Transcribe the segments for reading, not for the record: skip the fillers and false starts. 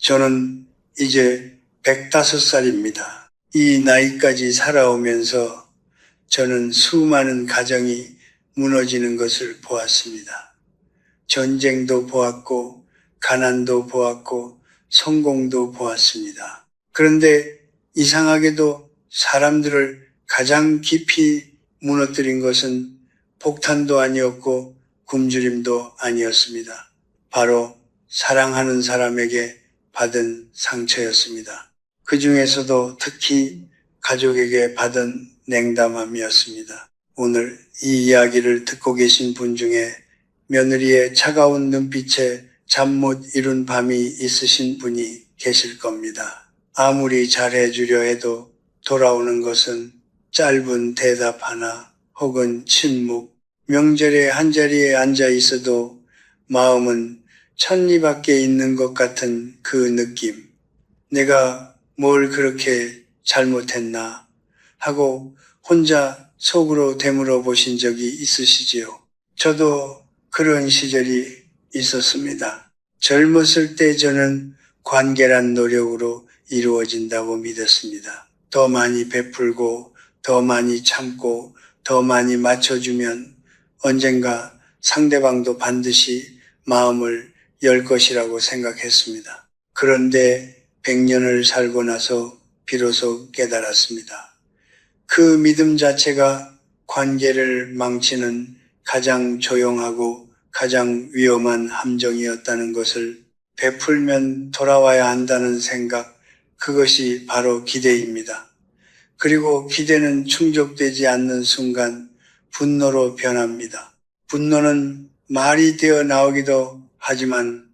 저는 이제 105살입니다. 이 나이까지 살아오면서 저는 수많은 가정이 무너지는 것을 보았습니다. 전쟁도 보았고, 가난도 보았고, 성공도 보았습니다. 그런데 이상하게도 사람들을 가장 깊이 무너뜨린 것은 폭탄도 아니었고 굶주림도 아니었습니다. 바로 사랑하는 사람에게 받은 상처였습니다. 그 중에서도 특히 가족에게 받은 냉담함이었습니다. 오늘 이 이야기를 듣고 계신 분 중에 며느리의 차가운 눈빛에 잠 못 이룬 밤이 있으신 분이 계실 겁니다. 아무리 잘해주려 해도 돌아오는 것은 짧은 대답 하나 혹은 침묵, 명절에 한자리에 앉아 있어도 마음은 천리 밖에 있는 것 같은 그 느낌. 내가 뭘 그렇게 잘못했나 하고 혼자 속으로 되물어 보신 적이 있으시지요? 저도 그런 시절이 있었습니다. 젊었을 때 저는 관계란 노력으로 이루어진다고 믿었습니다. 더 많이 베풀고 더 많이 참고 더 많이 맞춰주면 언젠가 상대방도 반드시 마음을 열 것이라고 생각했습니다. 그런데 100년을 살고 나서 비로소 깨달았습니다. 그 믿음 자체가 관계를 망치는 가장 조용하고 가장 위험한 함정이었다는 것을, 베풀면 돌아와야 한다는 생각, 그것이 바로 기대입니다. 그리고 기대는 충족되지 않는 순간 분노로 변합니다. 분노는 말이 되어 나오기도 하지만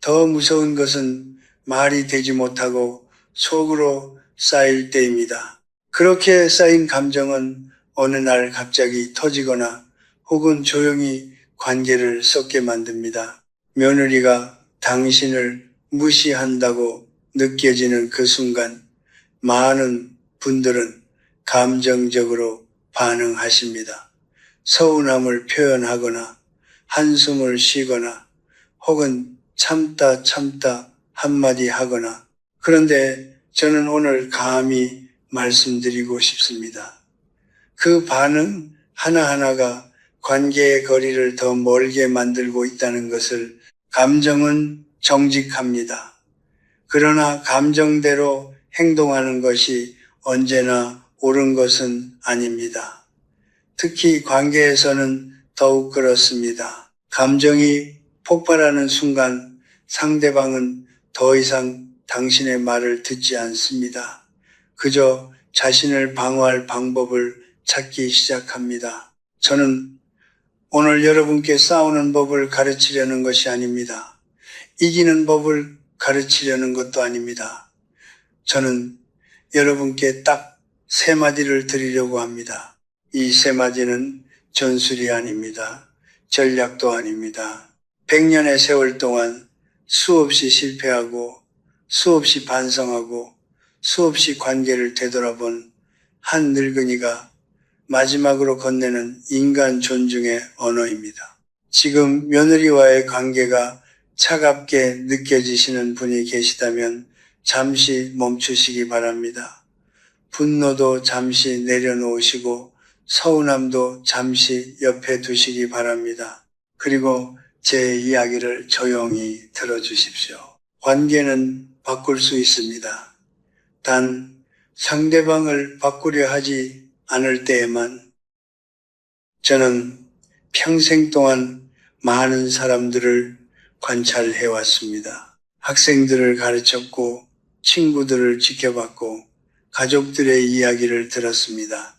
더 무서운 것은 말이 되지 못하고 속으로 쌓일 때입니다. 그렇게 쌓인 감정은 어느 날 갑자기 터지거나 혹은 조용히 관계를 썩게 만듭니다. 며느리가 당신을 무시한다고 느껴지는 그 순간 많은 분들은 감정적으로 반응하십니다. 서운함을 표현하거나 한숨을 쉬거나 혹은 참다 한마디 하거나. 그런데 저는 오늘 감히 말씀드리고 싶습니다. 그 반응 하나하나가 관계의 거리를 더 멀게 만들고 있다는 것을. 감정은 정직합니다. 그러나 감정대로 행동하는 것이 언제나 옳은 것은 아닙니다. 특히 관계에서는 더욱 그렇습니다. 감정이 폭발하는 순간 상대방은 더 이상 당신의 말을 듣지 않습니다. 그저 자신을 방어할 방법을 찾기 시작합니다. 저는 오늘 여러분께 싸우는 법을 가르치려는 것이 아닙니다. 이기는 법을 가르치려는 것도 아닙니다. 저는 여러분께 딱 세 마디를 드리려고 합니다. 이 세 마디는 전술이 아닙니다. 전략도 아닙니다. 100년의 세월 동안 수없이 실패하고 수없이 반성하고 수없이 관계를 되돌아본 한 늙은이가 마지막으로 건네는 인간 존중의 언어입니다. 지금 며느리와의 관계가 차갑게 느껴지시는 분이 계시다면 잠시 멈추시기 바랍니다. 분노도 잠시 내려놓으시고 서운함도 잠시 옆에 두시기 바랍니다. 그리고 제 이야기를 조용히 들어주십시오. 관계는 바꿀 수 있습니다. 단 상대방을 바꾸려 하지 않을 때에만. 저는 평생 동안 많은 사람들을 관찰해 왔습니다. 학생들을 가르쳤고 친구들을 지켜봤고 가족들의 이야기를 들었습니다.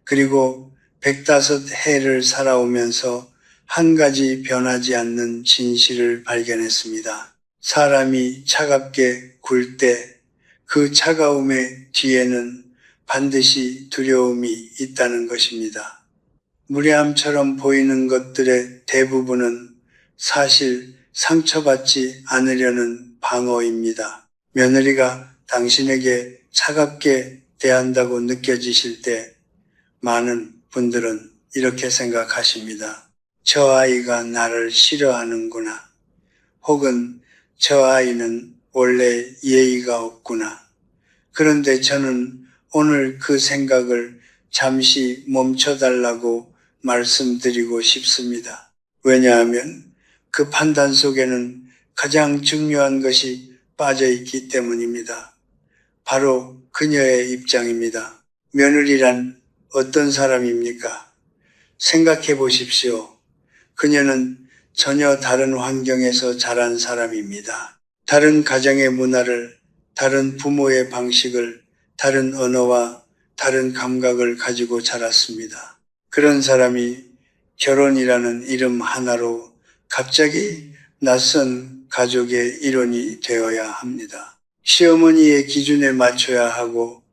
그리고 105해를 살아오면서 한 가지 변하지 않는 진실을 발견했습니다. 사람이 차갑게 굴 때 그 차가움의 뒤에는 반드시 두려움이 있다는 것입니다. 무례함처럼 보이는 것들의 대부분은 사실 상처받지 않으려는 방어입니다. 며느리가 당신에게 차갑게 대한다고 느껴지실 때 많은 분들은 이렇게 생각하십니다. 저 아이가 나를 싫어하는구나. 혹은 저 아이는 원래 예의가 없구나. 그런데 저는 오늘 그 생각을 잠시 멈춰달라고 말씀드리고 싶습니다. 왜냐하면 그 판단 속에는 가장 중요한 것이 빠져 있기 때문입니다. 바로 그녀의 입장입니다. 며느리란 어떤 사람입니까? 생각해 보십시오. 그녀는 전혀 다른 환경에서 자란 사람입니다. 다른 가정의 문화를, 다른 부모의 방식을, 다른 언어와 다른 감각을 가지고 자랐습니다. 그런 사람이 결혼이라는 이름 하나로 갑자기 낯선 가족의 일원이 되어야 합니다. 시어머니의 기준에 맞춰야 하고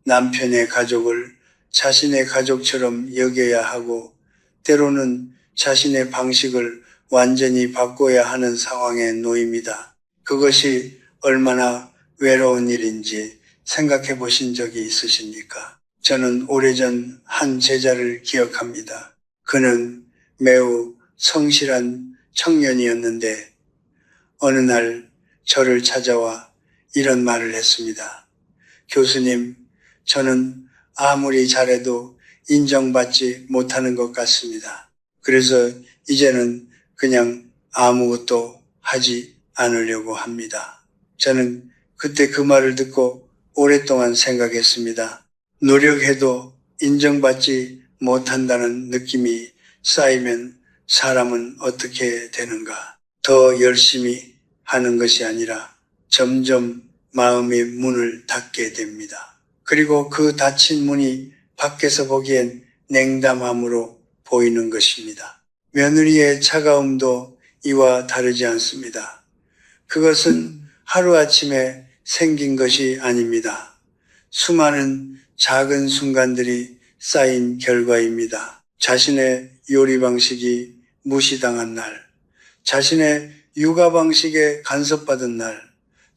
남편의 가족을 자신의 가족처럼 여겨야 하고 때로는 자신의 방식을 완전히 바꿔야 하는 상황에 놓입니다. 그것이 얼마나 외로운 일인지 생각해 보신 적이 있으십니까? 저는 오래전 한 제자를 기억합니다. 그는 매우 성실한 청년이었는데 어느 날 저를 찾아와 이런 말을 했습니다. 교수님, 저는 아무리 잘해도 인정받지 못하는 것 같습니다. 그래서 이제는 그냥 아무것도 하지 않으려고 합니다. 저는 그때 그 말을 듣고 오랫동안 생각했습니다. 노력해도 인정받지 못한다는 느낌이 쌓이면 사람은 어떻게 되는가? 더 열심히 하는 것이 아니라 점점 마음의 문을 닫게 됩니다. 그리고 그 닫힌 문이 밖에서 보기엔 냉담함으로 보이는 것입니다. 며느리의 차가움도 이와 다르지 않습니다. 그것은 하루아침에 생긴 것이 아닙니다. 수많은 작은 순간들이 쌓인 결과입니다. 자신의 요리 방식이 무시당한 날, 자신의 육아 방식에 간섭받은 날,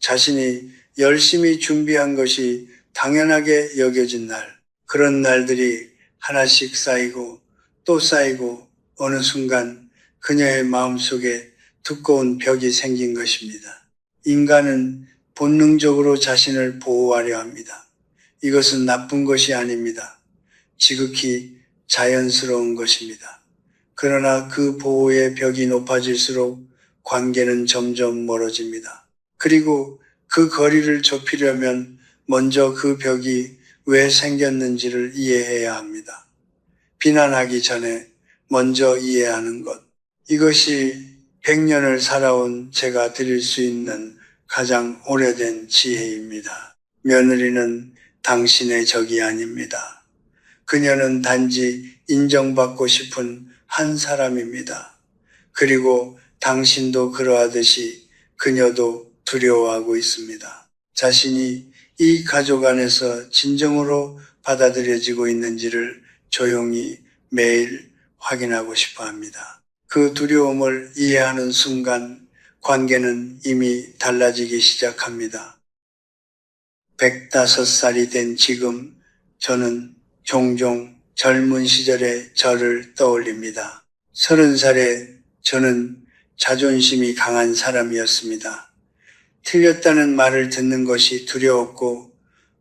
자신이 열심히 준비한 것이 당연하게 여겨진 날, 그런 날들이 하나씩 쌓이고 또 쌓이고 어느 순간 그녀의 마음속에 두꺼운 벽이 생긴 것입니다. 인간은 본능적으로 자신을 보호하려 합니다. 이것은 나쁜 것이 아닙니다. 지극히 자연스러운 것입니다. 그러나 그 보호의 벽이 높아질수록 관계는 점점 멀어집니다. 그리고 그 거리를 좁히려면 먼저 그 벽이 왜 생겼는지를 이해해야 합니다. 비난하기 전에 먼저 이해하는 것. 이것이 100년을 살아온 제가 드릴 수 있는 가장 오래된 지혜입니다. 며느리는 당신의 적이 아닙니다. 그녀는 단지 인정받고 싶은 한 사람입니다. 그리고 당신도 그러하듯이 그녀도 두려워하고 있습니다. 자신이 이 가족 안에서 진정으로 받아들여지고 있는지를 조용히 매일 확인하고 싶어 합니다. 그 두려움을 이해하는 순간 관계는 이미 달라지기 시작합니다. 105살이 된 지금 저는 종종 젊은 시절의 저를 떠올립니다. 30살에 저는 자존심이 강한 사람이었습니다. 틀렸다는 말을 듣는 것이 두려웠고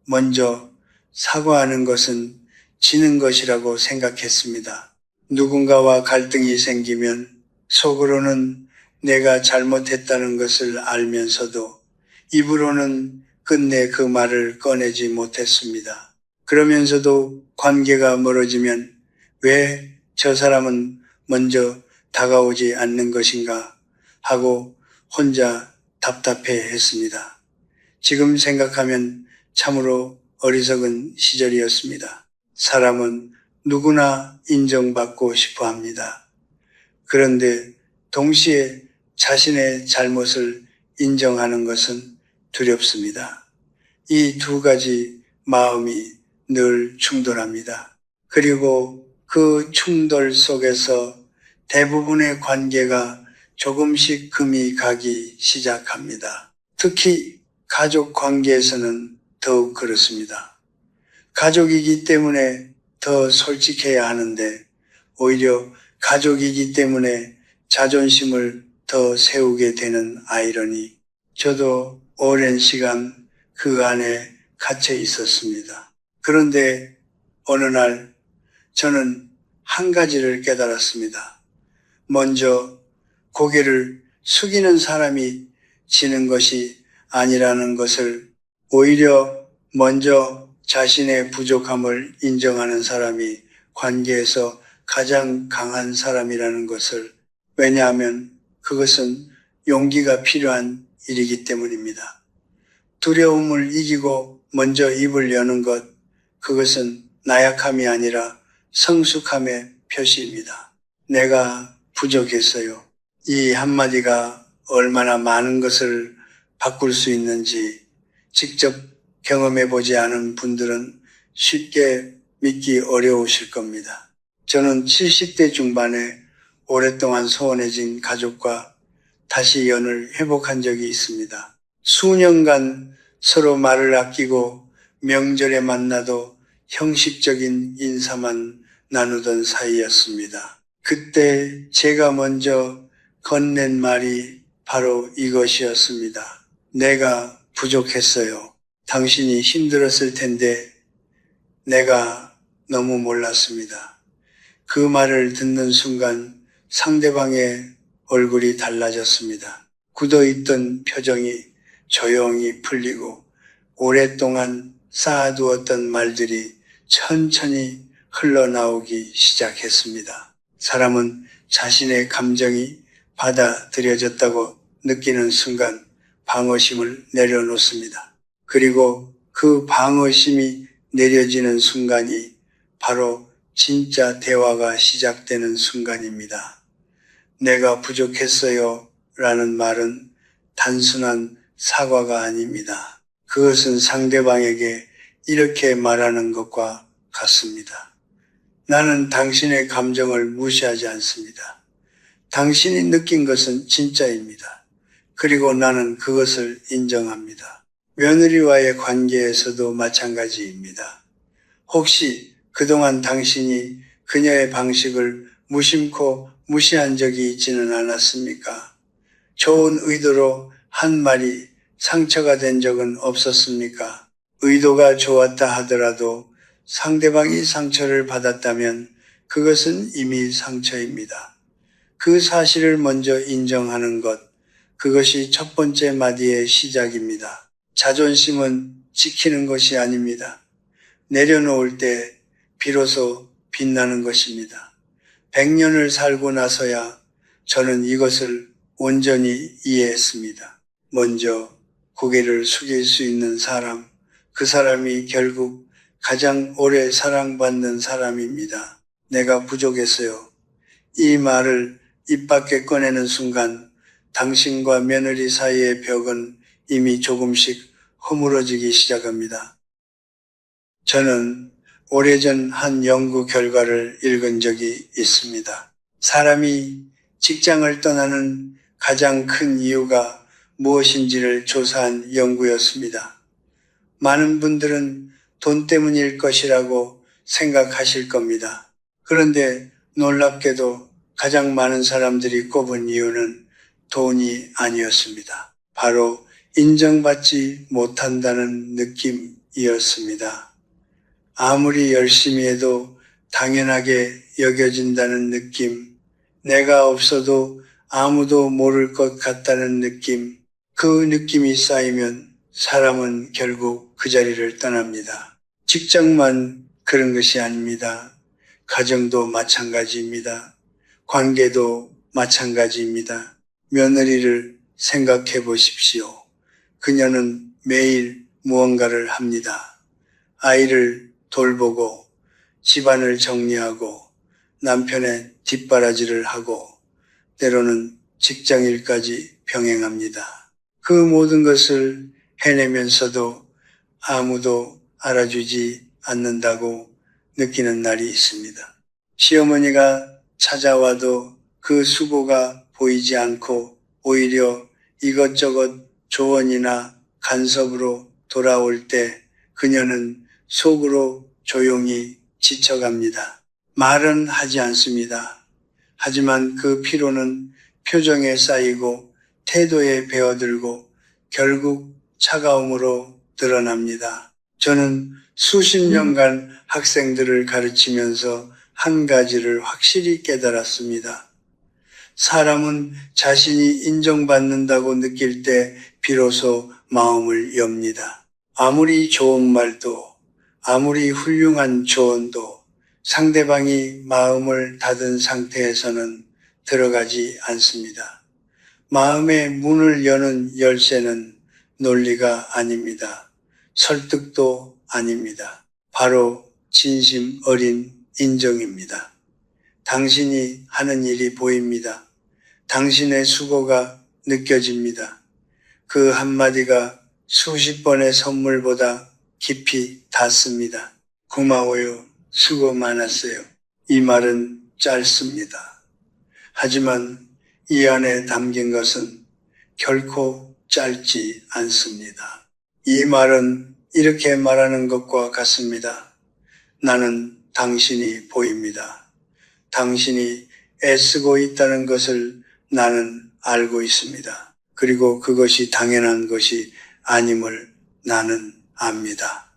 먼저 사과하는 것은 지는 것이라고 생각했습니다. 누군가와 갈등이 생기면 속으로는 내가 잘못했다는 것을 알면서도 입으로는 끝내 그 말을 꺼내지 못했습니다. 그러면서도 관계가 멀어지면 왜 저 사람은 먼저 다가오지 않는 것인가 하고 혼자 답답해 했습니다. 지금 생각하면 참으로 어리석은 시절이었습니다. 사람은 누구나 인정받고 싶어 합니다. 그런데 동시에 자신의 잘못을 인정하는 것은 두렵습니다. 이 두 가지 마음이 늘 충돌합니다. 그리고 그 충돌 속에서 대부분의 관계가 조금씩 금이 가기 시작합니다. 특히 가족 관계에서는 더욱 그렇습니다. 가족이기 때문에 더 솔직해야 하는데 오히려 가족이기 때문에 자존심을 더 세우게 되는 아이러니. 저도 오랜 시간 그 안에 갇혀 있었습니다. 그런데 어느 날 저는 한 가지를 깨달았습니다. 먼저 고개를 숙이는 사람이 지는 것이 아니라는 것을, 오히려 먼저 자신의 부족함을 인정하는 사람이 관계에서 가장 강한 사람이라는 것을, 왜냐하면 그것은 용기가 필요한 일이기 때문입니다. 두려움을 이기고 먼저 입을 여는 것, 그것은 나약함이 아니라 성숙함의 표시입니다. 내가 부족했어요. 이 한마디가 얼마나 많은 것을 바꿀 수 있는지 직접 경험해 보지 않은 분들은 쉽게 믿기 어려우실 겁니다. 저는 70대 중반에 오랫동안 소원해진 가족과 다시 연을 회복한 적이 있습니다. 수년간 서로 말을 아끼고 명절에 만나도 형식적인 인사만 나누던 사이였습니다. 그때 제가 먼저 건넨 말이 바로 이것이었습니다. 내가 부족했어요. 당신이 힘들었을 텐데 내가 너무 몰랐습니다. 그 말을 듣는 순간 상대방의 얼굴이 달라졌습니다. 굳어있던 표정이 조용히 풀리고 오랫동안 쌓아두었던 말들이 천천히 흘러나오기 시작했습니다. 사람은 자신의 감정이 받아들여졌다고 느끼는 순간 방어심을 내려놓습니다. 그리고 그 방어심이 내려지는 순간이 바로 진짜 대화가 시작되는 순간입니다. 내가 부족했어요 라는 말은 단순한 사과가 아닙니다. 그것은 상대방에게 이렇게 말하는 것과 같습니다. 나는 당신의 감정을 무시하지 않습니다. 당신이 느낀 것은 진짜입니다. 그리고 나는 그것을 인정합니다. 며느리와의 관계에서도 마찬가지입니다. 혹시 그동안 당신이 그녀의 방식을 무심코 무시한 적이 있지는 않았습니까? 좋은 의도로 한 말이 상처가 된 적은 없었습니까? 의도가 좋았다 하더라도 상대방이 상처를 받았다면 그것은 이미 상처입니다. 그 사실을 먼저 인정하는 것, 그것이 첫 번째 마디의 시작입니다. 자존심은 지키는 것이 아닙니다. 내려놓을 때 비로소 빛나는 것입니다. 100년을 살고 나서야 저는 이것을 온전히 이해했습니다. 먼저 고개를 숙일 수 있는 사람, 그 사람이 결국 가장 오래 사랑받는 사람입니다. 내가 부족했어요. 이 말을 입 밖에 꺼내는 순간 당신과 며느리 사이의 벽은 이미 조금씩 허물어지기 시작합니다. 저는 오래전 한 연구 결과를 읽은 적이 있습니다. 사람이 직장을 떠나는 가장 큰 이유가 무엇인지를 조사한 연구였습니다. 많은 분들은 돈 때문일 것이라고 생각하실 겁니다. 그런데 놀랍게도 가장 많은 사람들이 꼽은 이유는 돈이 아니었습니다. 바로 인정받지 못한다는 느낌이었습니다. 아무리 열심히 해도 당연하게 여겨진다는 느낌, 내가 없어도 아무도 모를 것 같다는 느낌, 그 느낌이 쌓이면 사람은 결국 그 자리를 떠납니다. 직장만 그런 것이 아닙니다. 가정도 마찬가지입니다. 관계도 마찬가지입니다. 며느리를 생각해 보십시오. 그녀는 매일 무언가를 합니다. 아이를 돌보고 집안을 정리하고 남편의 뒷바라지를 하고 때로는 직장일까지 병행합니다. 그 모든 것을 해내면서도 아무도 알아주지 않는다고 느끼는 날이 있습니다. 시어머니가 찾아와도 그 수고가 보이지 않고 오히려 이것저것 조언이나 간섭으로 돌아올 때 그녀는 속으로 조용히 지쳐갑니다. 말은 하지 않습니다. 하지만 그 피로는 표정에 쌓이고 태도에 배어들고 결국 차가움으로 드러납니다. 저는 수십 년간 학생들을 가르치면서 한 가지를 확실히 깨달았습니다. 사람은 자신이 인정받는다고 느낄 때 비로소 마음을 엽니다. 아무리 좋은 말도, 아무리 훌륭한 조언도 상대방이 마음을 닫은 상태에서는 들어가지 않습니다. 마음의 문을 여는 열쇠는 논리가 아닙니다. 설득도 아닙니다. 바로 진심 어린 인정입니다. 당신이 하는 일이 보입니다. 당신의 수고가 느껴집니다. 그 한마디가 수십 번의 선물보다 깊이 닿습니다. 고마워요. 수고 많았어요. 이 말은 짧습니다. 하지만 이 안에 담긴 것은 결코 짧지 않습니다. 이 말은 이렇게 말하는 것과 같습니다. 나는 당신이 보입니다. 당신이 애쓰고 있다는 것을 나는 알고 있습니다. 그리고 그것이 당연한 것이 아님을 나는 압니다.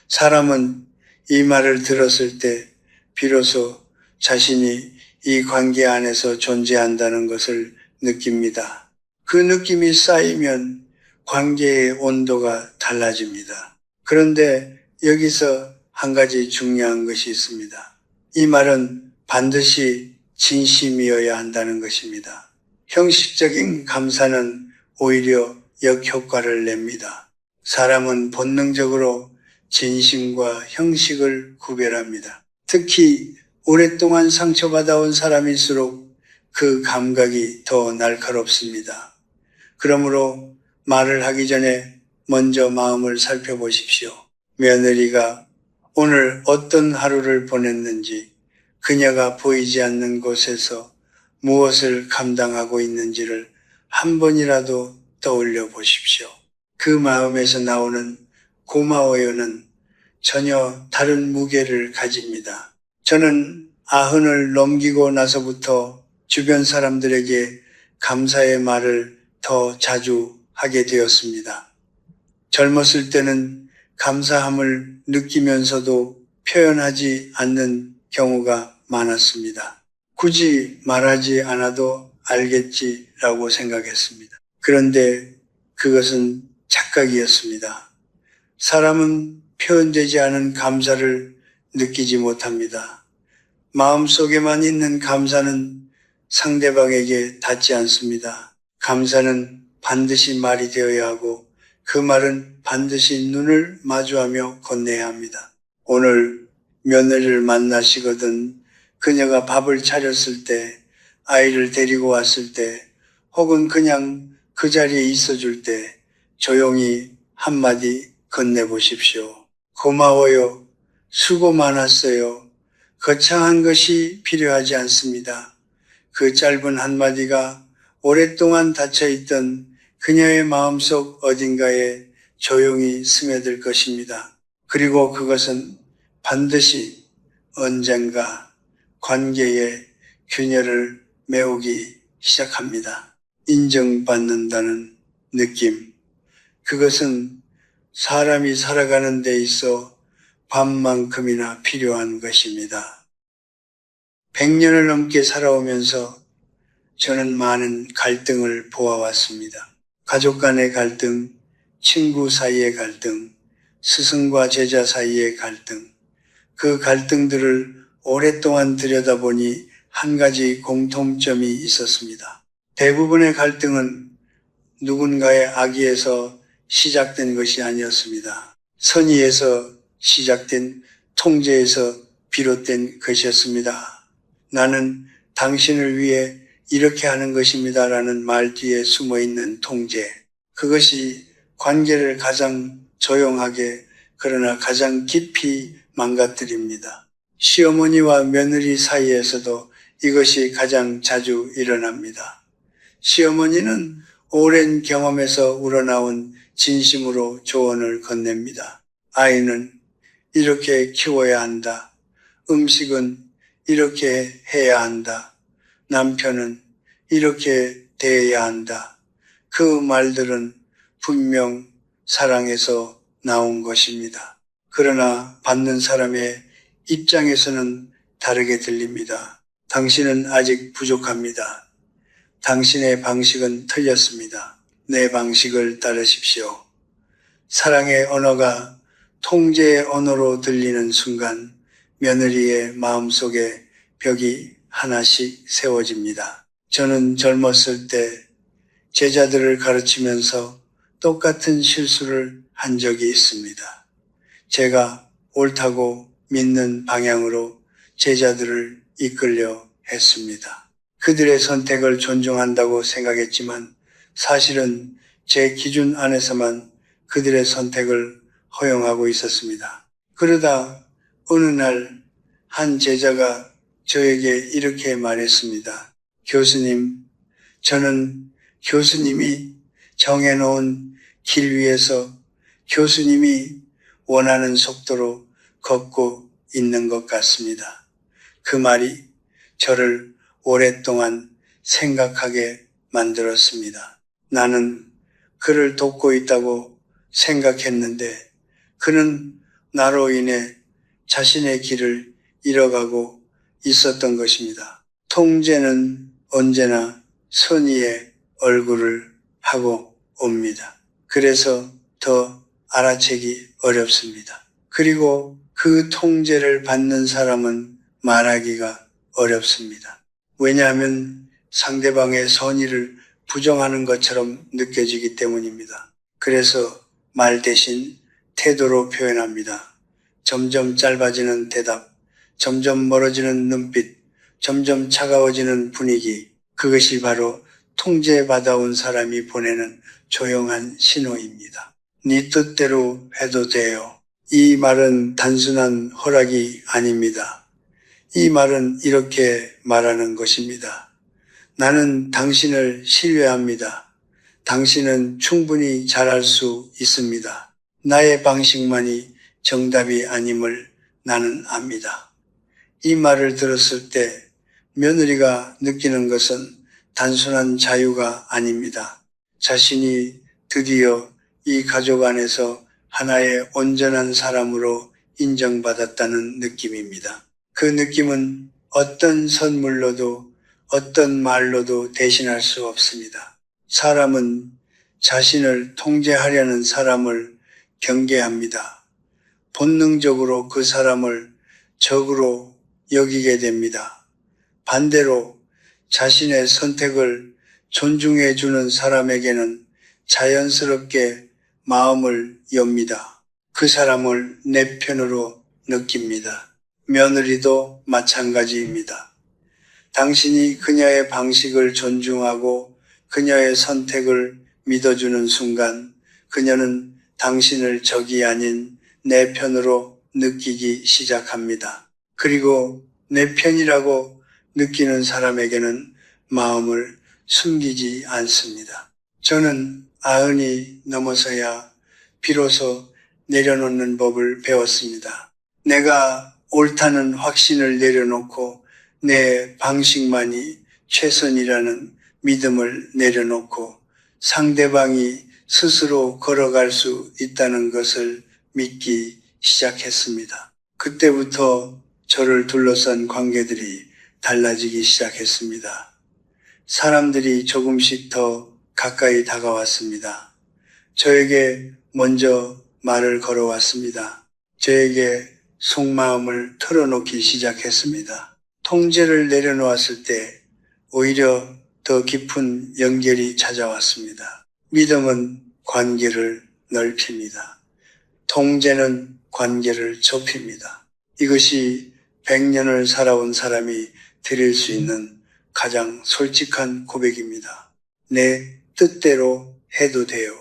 사람은 이 말을 들었을 때 비로소 자신이 이 관계 안에서 존재한다는 것을 느낍니다. 그 느낌이 쌓이면 관계의 온도가 달라집니다. 그런데 여기서 한 가지 중요한 것이 있습니다. 이 말은 반드시 진심이어야 한다는 것입니다. 형식적인 감사는 오히려 역효과를 냅니다. 사람은 본능적으로 진심과 형식을 구별합니다. 특히 오랫동안 상처받아온 사람일수록 그 감각이 더 날카롭습니다. 그러므로 말을 하기 전에 먼저 마음을 살펴보십시오. 며느리가 오늘 어떤 하루를 보냈는지, 그녀가 보이지 않는 곳에서 무엇을 감당하고 있는지를 한 번이라도 떠올려 보십시오. 그 마음에서 나오는 고마워요는 전혀 다른 무게를 가집니다. 저는 90을 넘기고 나서부터 주변 사람들에게 감사의 말을 더 자주 하게 되었습니다. 젊었을 때는 감사함을 느끼면서도 표현하지 않는 경우가 많았습니다. 굳이 말하지 않아도 알겠지라고 생각했습니다. 그런데 그것은 착각이었습니다. 사람은 표현되지 않은 감사를 느끼지 못합니다. 마음속에만 있는 감사는 상대방에게 닿지 않습니다. 감사는 반드시 말이 되어야 하고 그 말은 반드시 눈을 마주하며 건네야 합니다. 오늘 며느리를 만나시거든 그녀가 밥을 차렸을 때, 아이를 데리고 왔을 때, 혹은 그냥 그 자리에 있어줄 때 조용히 한마디 건네보십시오. 고마워요. 수고 많았어요. 거창한 것이 필요하지 않습니다. 그 짧은 한마디가 오랫동안 닫혀있던 그녀의 마음속 어딘가에 조용히 스며들 것입니다. 그리고 그것은 반드시 언젠가 관계의 균열을 메우기 시작합니다. 인정받는다는 느낌. 그것은 사람이 살아가는 데 있어 밥만큼이나 필요한 것입니다. 100년을 넘게 살아오면서 저는 많은 갈등을 보아왔습니다. 가족 간의 갈등, 친구 사이의 갈등, 스승과 제자 사이의 갈등. 그 갈등들을 오랫동안 들여다보니 한 가지 공통점이 있었습니다. 대부분의 갈등은 누군가의 악의에서 시작된 것이 아니었습니다. 선의에서 시작된, 통제에서 비롯된 것이었습니다. 나는 당신을 위해 이렇게 하는 것입니다 라는 말 뒤에 숨어있는 통제. 그것이 관계를 가장 조용하게 그러나 가장 깊이 망가뜨립니다. 시어머니와 며느리 사이에서도 이것이 가장 자주 일어납니다. 시어머니는 오랜 경험에서 우러나온 진심으로 조언을 건넵니다. 아이는 이렇게 키워야 한다. 음식은 이렇게 해야 한다. 남편은 이렇게 대해야 한다. 그 말들은 분명 사랑에서 나온 것입니다. 그러나 받는 사람의 입장에서는 다르게 들립니다. 당신은 아직 부족합니다. 당신의 방식은 틀렸습니다. 내 방식을 따르십시오. 사랑의 언어가 통제의 언어로 들리는 순간 며느리의 마음속에 벽이 하나씩 세워집니다. 저는 젊었을 때 제자들을 가르치면서 똑같은 실수를 한 적이 있습니다. 제가 옳다고 믿는 방향으로 제자들을 이끌려 했습니다. 그들의 선택을 존중한다고 생각했지만 사실은 제 기준 안에서만 그들의 선택을 허용하고 있었습니다. 그러다 어느 날 한 제자가 저에게 이렇게 말했습니다. 교수님, 저는 교수님이 정해놓은 길 위에서 교수님이 원하는 속도로 걷고 있는 것 같습니다. 그 말이 저를 오랫동안 생각하게 만들었습니다. 나는 그를 돕고 있다고 생각했는데 그는 나로 인해 자신의 길을 잃어가고 있었던 것입니다. 통제는 언제나 선의의 얼굴을 하고 옵니다. 그래서 더 알아채기 어렵습니다. 그리고 그 통제를 받는 사람은 말하기가 어렵습니다. 왜냐하면 상대방의 선의를 부정하는 것처럼 느껴지기 때문입니다. 그래서 말 대신 태도로 표현합니다. 점점 짧아지는 대답, 점점 멀어지는 눈빛, 점점 차가워지는 분위기, 그것이 바로 통제받아온 사람이 보내는 조용한 신호입니다. 네 뜻대로 해도 돼요. 이 말은 단순한 허락이 아닙니다. 이 말은 이렇게 말하는 것입니다. 나는 당신을 신뢰합니다. 당신은 충분히 잘할 수 있습니다. 나의 방식만이 정답이 아님을 나는 압니다. 이 말을 들었을 때 며느리가 느끼는 것은 단순한 자유가 아닙니다. 자신이 드디어 이 가족 안에서 하나의 온전한 사람으로 인정받았다는 느낌입니다. 그 느낌은 어떤 선물로도 어떤 말로도 대신할 수 없습니다. 사람은 자신을 통제하려는 사람을 경계합니다. 본능적으로 그 사람을 적으로 여기게 됩니다. 반대로 자신의 선택을 존중해 주는 사람에게는 자연스럽게 마음을 엽니다. 그 사람을 내 편으로 느낍니다. 며느리도 마찬가지입니다. 당신이 그녀의 방식을 존중하고 그녀의 선택을 믿어주는 순간 그녀는 당신을 적이 아닌 내 편으로 느끼기 시작합니다. 그리고 내 편이라고 느끼는 사람에게는 마음을 숨기지 않습니다. 저는 90이 넘어서야 비로소 내려놓는 법을 배웠습니다. 내가 옳다는 확신을 내려놓고 내 방식만이 최선이라는 믿음을 내려놓고 상대방이 스스로 걸어갈 수 있다는 것을 믿기 시작했습니다. 그때부터 저를 둘러싼 관계들이 달라지기 시작했습니다. 사람들이 조금씩 더 가까이 다가왔습니다. 저에게 먼저 말을 걸어왔습니다. 저에게 속마음을 털어놓기 시작했습니다. 통제를 내려놓았을 때 오히려 더 깊은 연결이 찾아왔습니다. 믿음은 관계를 넓힙니다. 통제는 관계를 좁힙니다. 이것이 100년을 살아온 사람이 드릴 수 있는 가장 솔직한 고백입니다. 내 뜻대로 해도 돼요.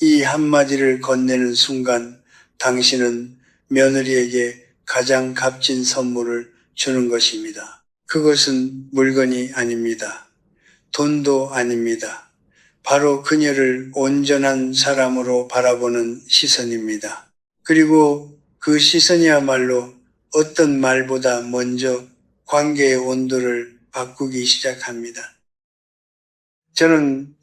이 한마디를 건네는 순간 당신은 며느리에게 가장 값진 선물을 주는 것입니다. 그것은 물건이 아닙니다. 돈도 아닙니다. 바로 그녀를 온전한 사람으로 바라보는 시선입니다. 그리고 그 시선이야말로 어떤 말보다 먼저 관계의 온도를 바꾸기 시작합니다. 저는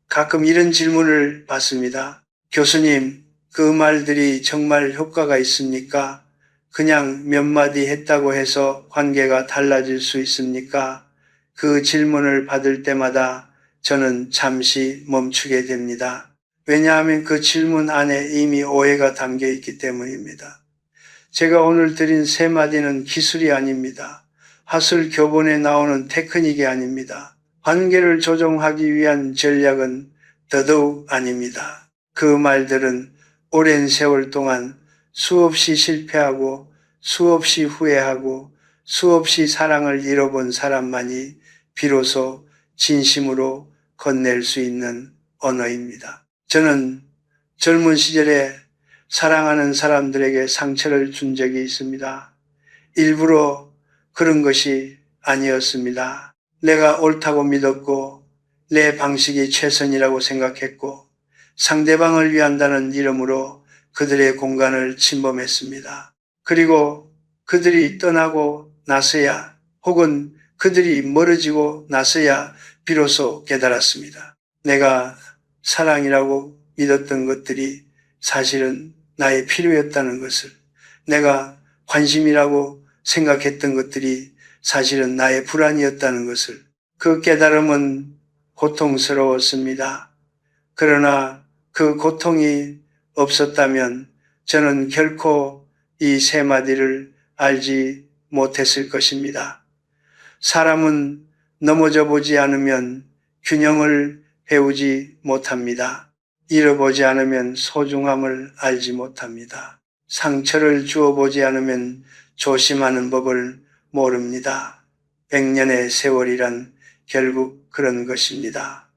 가끔 이런 질문을 받습니다. 교수님, 그 말들이 정말 효과가 있습니까? 그냥 몇 마디 했다고 해서 관계가 달라질 수 있습니까? 그 질문을 받을 때마다 저는 잠시 멈추게 됩니다. 왜냐하면 그 질문 안에 이미 오해가 담겨 있기 때문입니다. 제가 오늘 드린 세 마디는 기술이 아닙니다. 하술 교본에 나오는 테크닉이 아닙니다. 관계를 조정하기 위한 전략은 더더욱 아닙니다. 그 말들은 오랜 세월 동안 수없이 실패하고 수없이 후회하고 수없이 사랑을 잃어본 사람만이 비로소 진심으로 건넬 수 있는 언어입니다. 저는 젊은 시절에 사랑하는 사람들에게 상처를 준 적이 있습니다. 일부러 그런 것이 아니었습니다. 내가 옳다고 믿었고 내 방식이 최선이라고 생각했고 상대방을 위한다는 이름으로 그들의 공간을 침범했습니다. 그리고 그들이 떠나고 나서야 혹은 그들이 멀어지고 나서야 비로소 깨달았습니다. 내가 사랑이라고 믿었던 것들이 사실은 나의 필요였다는 것을, 내가 관심이라고 생각했던 것들이 사실은 나의 불안이었다는 것을, 그 깨달음은 고통스러웠습니다. 그러나 그 고통이 없었다면 저는 결코 이 세 마디를 알지 못했을 것입니다. 사람은 넘어져 보지 않으면 균형을 배우지 못합니다. 잃어보지 않으면 소중함을 알지 못합니다. 상처를 주어보지 않으면 조심하는 법을 모릅니다. 100년의 세월이란 결국 그런 것입니다.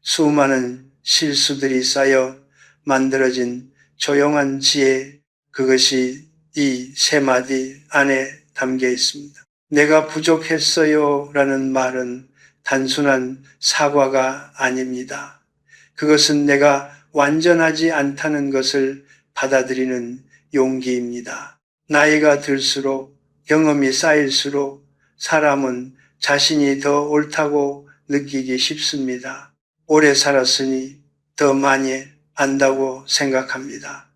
수많은 실수들이 쌓여 만들어진 조용한 지혜, 그것이 이 세 마디 안에 담겨 있습니다. 내가 부족했어요 라는 말은 단순한 사과가 아닙니다. 그것은 내가 완전하지 않다는 것을 받아들이는 용기입니다. 나이가 들수록 경험이 쌓일수록 사람은 자신이 더 옳다고 느끼기 쉽습니다. 오래 살았으니 더 많이 안다고 생각합니다.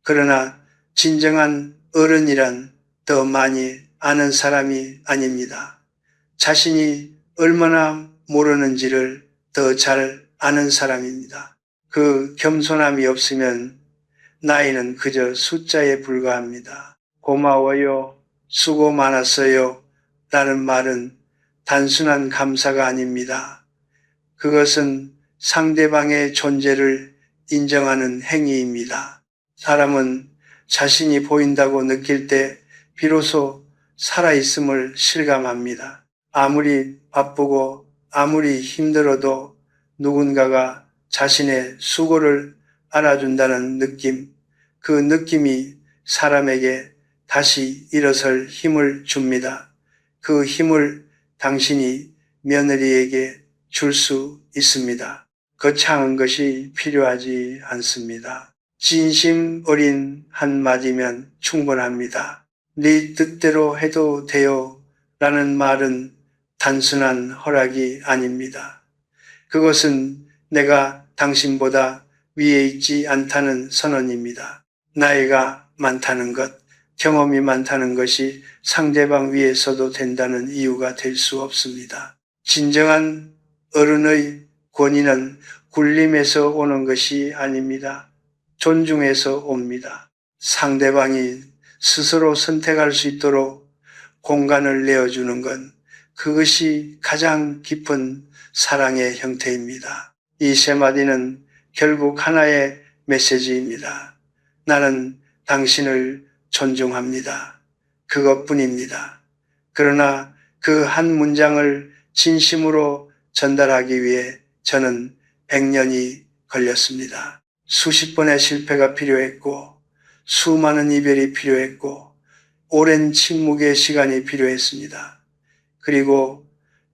그러나 진정한 어른이란 더 많이 아는 사람이 아닙니다. 자신이 얼마나 모르는지를 더 잘 아는 사람입니다. 그 겸손함이 없으면 나이는 그저 숫자에 불과합니다. 고마워요, 수고 많았어요 라는 말은 단순한 감사가 아닙니다. 그것은 상대방의 존재를 인정하는 행위입니다. 사람은 자신이 보인다고 느낄 때 비로소 살아있음을 실감합니다. 아무리 바쁘고 아무리 힘들어도 누군가가 자신의 수고를 알아준다는 느낌, 그 느낌이 사람에게 다시 일어설 힘을 줍니다. 그 힘을 당신이 며느리에게 줄 수 있습니다. 거창한 것이 필요하지 않습니다. 진심 어린 한마디면 충분합니다. 네 뜻대로 해도 돼요 라는 말은 단순한 허락이 아닙니다. 그것은 내가 당신보다 위에 있지 않다는 선언입니다. 나이가 많다는 것, 경험이 많다는 것이 상대방 위에 서도 된다는 이유가 될 수 없습니다. 진정한 어른의 권위는 굴림에서 오는 것이 아닙니다. 존중에서 옵니다. 상대방이 스스로 선택할 수 있도록 공간을 내어주는 건 그것이 가장 깊은 사랑의 형태입니다. 이 세 마디는 결국 하나의 메시지입니다. 나는 당신을 존중합니다. 그것뿐입니다. 그러나 그 한 문장을 진심으로 전달하기 위해 저는 100년이 걸렸습니다. 수십 번의 실패가 필요했고 수많은 이별이 필요했고 오랜 침묵의 시간이 필요했습니다. 그리고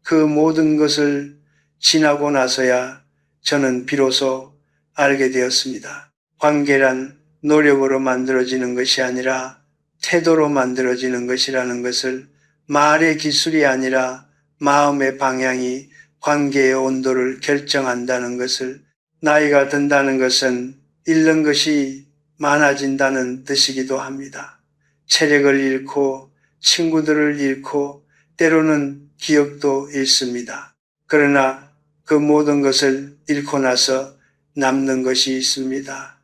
그 모든 것을 지나고 나서야 저는 비로소 알게 되었습니다. 관계란 노력으로 만들어지는 것이 아니라 태도로 만들어지는 것이라는 것을, 말의 기술이 아니라 마음의 방향이 관계의 온도를 결정한다는 것을, 나이가 든다는 것은 잃는 것이 많아진다는 뜻이기도 합니다. 체력을 잃고 친구들을 잃고 때로는 기억도 잃습니다. 그러나 그 모든 것을 잃고 나서 남는 것이 있습니다.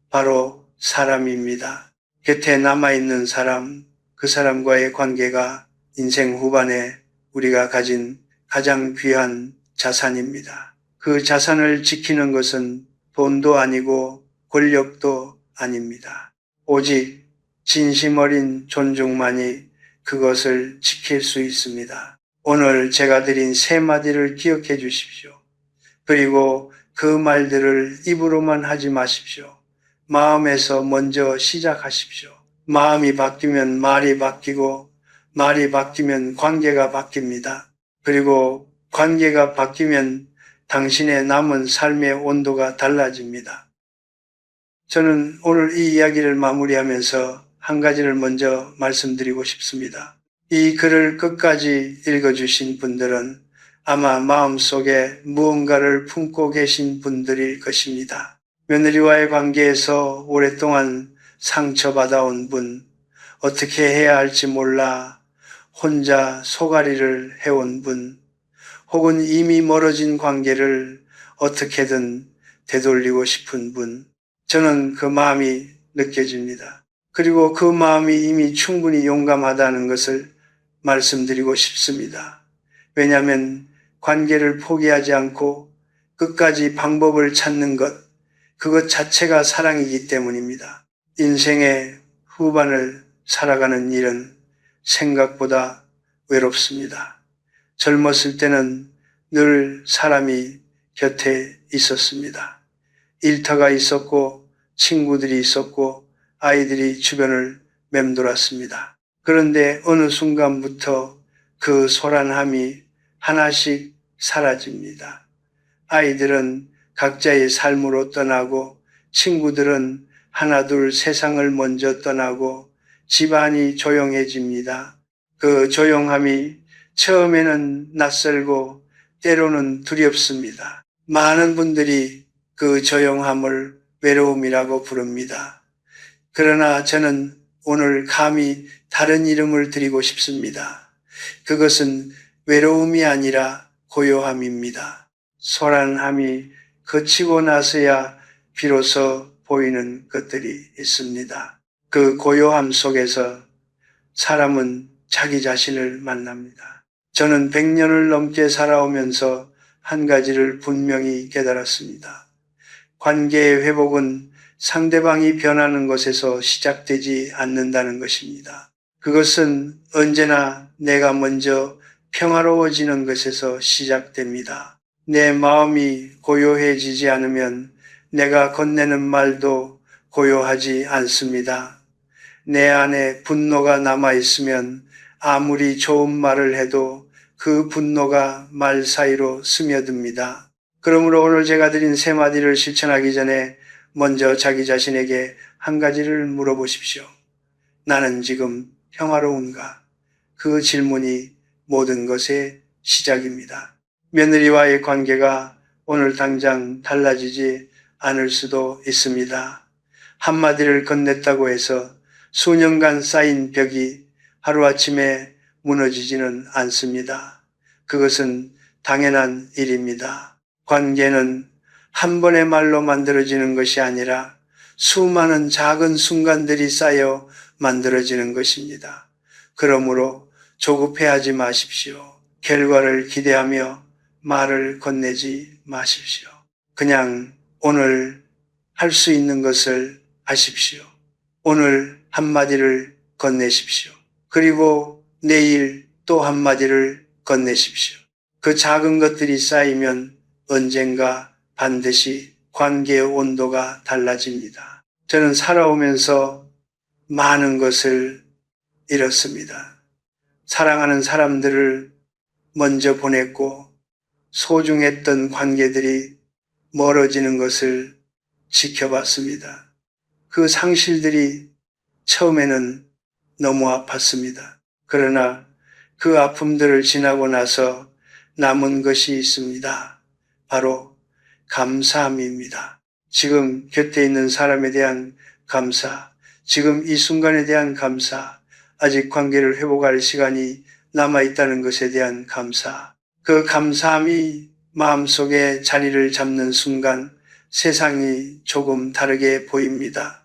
바로 사람입니다. 곁에 남아있는 사람, 그 사람과의 관계가 인생 후반에 우리가 가진 가장 귀한 자산입니다. 그 자산을 지키는 것은 돈도 아니고 권력도 아닙니다. 오직 진심 어린 존중만이 그것을 지킬 수 있습니다. 오늘 제가 드린 세 마디를 기억해 주십시오. 그리고 그 말들을 입으로만 하지 마십시오. 마음에서 먼저 시작하십시오. 마음이 바뀌면 말이 바뀌고 말이 바뀌면 관계가 바뀝니다. 그리고 관계가 바뀌면 당신의 남은 삶의 온도가 달라집니다. 저는 오늘 이 이야기를 마무리하면서 한 가지를 먼저 말씀드리고 싶습니다. 이 글을 끝까지 읽어주신 분들은 아마 마음속에 무언가를 품고 계신 분들일 것입니다. 며느리와의 관계에서 오랫동안 상처받아온 분, 어떻게 해야 할지 몰라 혼자 소가리를 해온 분, 혹은 이미 멀어진 관계를 어떻게든 되돌리고 싶은 분, 저는 그 마음이 느껴집니다. 그리고 그 마음이 이미 충분히 용감하다는 것을 말씀드리고 싶습니다. 왜냐하면 관계를 포기하지 않고 끝까지 방법을 찾는 것, 그것 자체가 사랑이기 때문입니다. 인생의 후반을 살아가는 일은 생각보다 외롭습니다. 젊었을 때는 늘 사람이 곁에 있었습니다. 일터가 있었고 친구들이 있었고 아이들이 주변을 맴돌았습니다. 그런데 어느 순간부터 그 소란함이 하나씩 사라집니다. 아이들은 각자의 삶으로 떠나고 친구들은 하나둘 세상을 먼저 떠나고 집안이 조용해집니다. 그 조용함이 처음에는 낯설고 때로는 두렵습니다. 많은 분들이 그 조용함을 외로움이라고 부릅니다. 그러나 저는 오늘 감히 다른 이름을 드리고 싶습니다. 그것은 외로움이 아니라 고요함입니다. 소란함이 거치고 나서야 비로소 보이는 것들이 있습니다. 그 고요함 속에서 사람은 자기 자신을 만납니다. 저는 100년을 넘게 살아오면서 한 가지를 분명히 깨달았습니다. 관계의 회복은 상대방이 변하는 것에서 시작되지 않는다는 것입니다. 그것은 언제나 내가 먼저 평화로워지는 것에서 시작됩니다. 내 마음이 고요해지지 않으면 내가 건네는 말도 고요하지 않습니다. 내 안에 분노가 남아있으면 아무리 좋은 말을 해도 그 분노가 말 사이로 스며듭니다. 그러므로 오늘 제가 드린 세 마디를 실천하기 전에 먼저 자기 자신에게 한 가지를 물어보십시오. 나는 지금 평화로운가? 그 질문이 모든 것의 시작입니다. 며느리와의 관계가 오늘 당장 달라지지 않을 수도 있습니다. 한마디를 건넸다고 해서 수년간 쌓인 벽이 하루아침에 무너지지는 않습니다. 그것은 당연한 일입니다. 관계는 한 번의 말로 만들어지는 것이 아니라 수많은 작은 순간들이 쌓여 만들어지는 것입니다. 그러므로 조급해하지 마십시오. 결과를 기대하며 말을 건네지 마십시오. 그냥 오늘 할 수 있는 것을 하십시오. 오늘 한마디를 건네십시오. 그리고 내일 또 한마디를 건네십시오. 그 작은 것들이 쌓이면 언젠가 반드시 관계의 온도가 달라집니다. 저는 살아오면서 많은 것을 잃었습니다. 사랑하는 사람들을 먼저 보냈고 소중했던 관계들이 멀어지는 것을 지켜봤습니다. 그 상실들이 처음에는 너무 아팠습니다. 그러나 그 아픔들을 지나고 나서 남은 것이 있습니다. 바로 감사함입니다. 지금 곁에 있는 사람에 대한 감사, 지금 이 순간에 대한 감사, 아직 관계를 회복할 시간이 남아있다는 것에 대한 감사, 그 감사함이 마음속에 자리를 잡는 순간 세상이 조금 다르게 보입니다.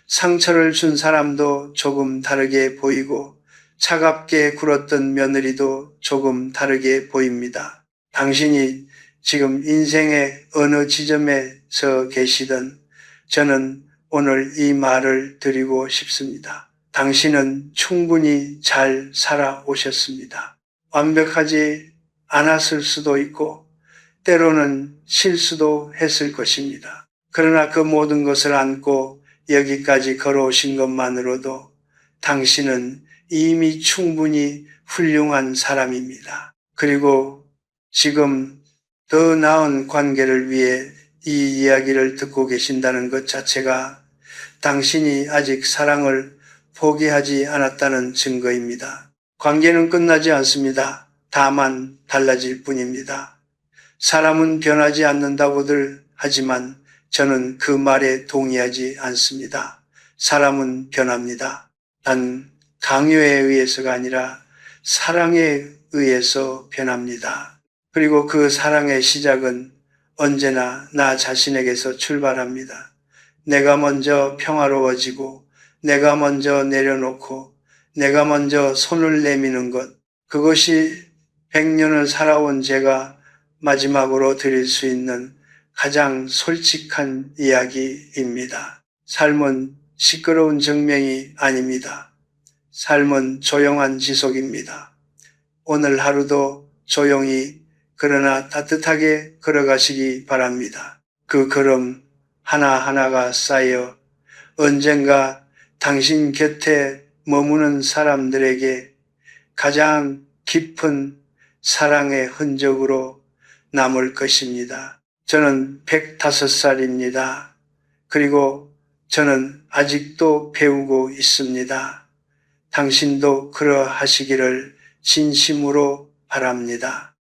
상처를 준 사람도 조금 다르게 보이고 차갑게 굴었던 며느리도 조금 다르게 보입니다. 당신이 지금 인생의 어느 지점에서 계시든 저는 오늘 이 말을 드리고 싶습니다. 당신은 충분히 잘 살아오셨습니다. 완벽하지 않았을 수도 있고 때로는 실수도 했을 것입니다. 그러나 그 모든 것을 안고 여기까지 걸어오신 것만으로도 당신은 이미 충분히 훌륭한 사람입니다. 그리고 지금 더 나은 관계를 위해 이 이야기를 듣고 계신다는 것 자체가 당신이 아직 사랑을 포기하지 않았다는 증거입니다. 관계는 끝나지 않습니다. 다만 달라질 뿐입니다. 사람은 변하지 않는다고들 하지만 저는 그 말에 동의하지 않습니다. 사람은 변합니다. 단 강요에 의해서가 아니라 사랑에 의해서 변합니다. 그리고 그 사랑의 시작은 언제나 나 자신에게서 출발합니다. 내가 먼저 평화로워지고 내가 먼저 내려놓고 내가 먼저 손을 내미는 것, 그것이 100년을 살아온 제가 마지막으로 드릴 수 있는 가장 솔직한 이야기입니다. 삶은 시끄러운 증명이 아닙니다. 삶은 조용한 지속입니다. 오늘 하루도 조용히 그러나 따뜻하게 걸어가시기 바랍니다. 그 걸음 하나하나가 쌓여 언젠가 당신 곁에 머무는 사람들에게 가장 깊은 사랑의 흔적으로 남을 것입니다. 저는 105살입니다. 그리고 저는 아직도 배우고 있습니다. 당신도 그러하시기를 진심으로 바랍니다.